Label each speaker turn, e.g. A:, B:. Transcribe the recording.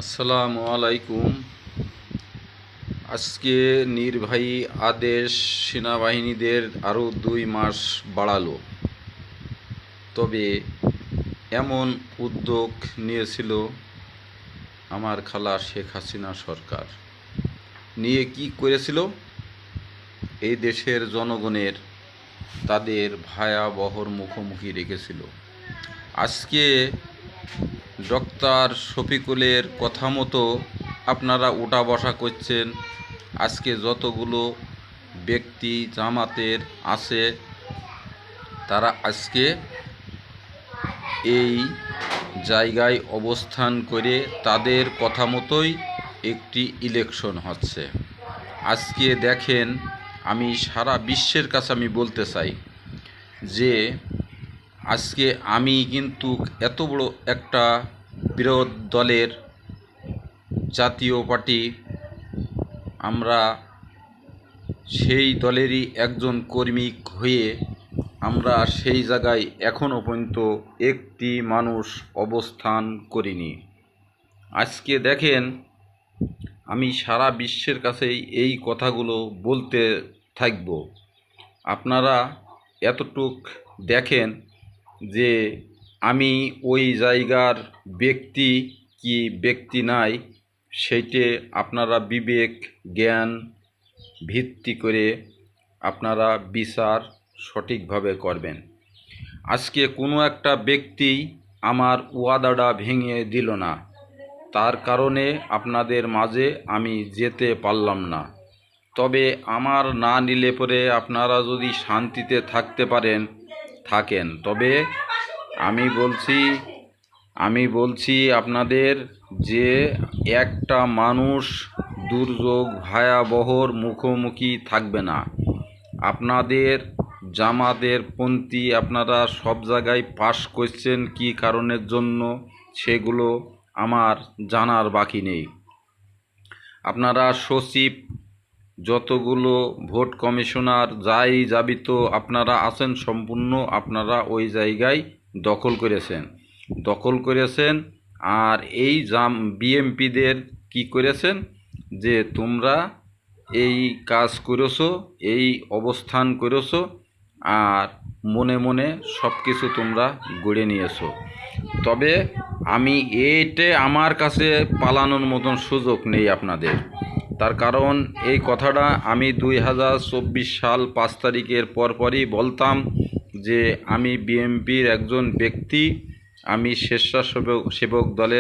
A: আসসালামু আলাইকুম। আজকে নির্বাহী আদেশ সেনাবাহিনীদের আরও 2 মাস বাড়ালো। তবে এমন উদ্যোগ নিয়েছিল আমার খালা শেখ হাসিনা সরকার। নিয়ে কি করেছিল? এই দেশের জনগণের তাদের ভয়াবহ মুখোমুখি রেখেছিল। আজকে ডক্টর শফিকুলের কথা মতো আপনারা উঠা বসা করছেন। আজকে যতগুলো ব্যক্তি জামাতের আছে তারা আজকে এই জায়গায় অবস্থান করে তাদের কথা মতোই একটি ইলেকশন হচ্ছে। আজকে দেখেন, আমি সারা বিশ্বের কাছে আমি বলতে চাই যে আজকে আমি কিন্তু এত বড় একটা বিরোধ দলের জাতীয় পার্টি, আমরা সেই দলেরই একজন কর্মী হয়ে আমরা সেই জায়গায় এখনও পর্যন্ত একটি মানুষ অবস্থান করিনি। আজকে দেখেন, আমি সারা বিশ্বের কাছেই এই কথাগুলো বলতে থাকব। আপনারা এতটুক দেখেন যে আমি ওই জায়গার ব্যক্তি কি ব্যক্তি নাই, সেইটে আপনারা বিবেক জ্ঞান ভিত্তি করে আপনারা বিচার সঠিকভাবে করবেন। আজকে কোনো একটা ব্যক্তি আমার ওয়াদাটা ভেঙে দিল না, তার কারণে আপনাদের মাঝে আমি যেতে পারলাম না। তবে আমার না নিলে পরে আপনারা যদি শান্তিতে থাকতে পারেন থাকেন। তবে আমি বলছি আপনাদের যে একটা মানুষ দুর্যোগ ভয়াবহর মুখোমুখি থাকবে না। আপনাদের জামাতের পন্থী আপনারা সব জায়গায় পাস করছেন কি কারণের জন্য, সেগুলো আমার জানার বাকি নেই। আপনারা সচিব, যতগুলো ভোট কমিশনার যাই যাবিত আপনারা আছেন, সম্পূর্ণ আপনারা ওই জায়গায় দখল করেছেন। আর এই বিএমপিদের কি করেছেন যে তোমরা এই কাজ করেছো, এই অবস্থান করেছো, আর মনে মনে সব কিছু তোমরা গড়ে নিয়েছো। তবে আমি এইটে আমার কাছে পালানোর মতন সুযোগ নেই আপনাদের। তার কারণ এই কথাটা আমি 2024 সাল 5 তারিখের পরপরই বলতাম যে আমি বিএমপির একজন ব্যক্তি, আমি স্বেচ্ছাসেবক দলের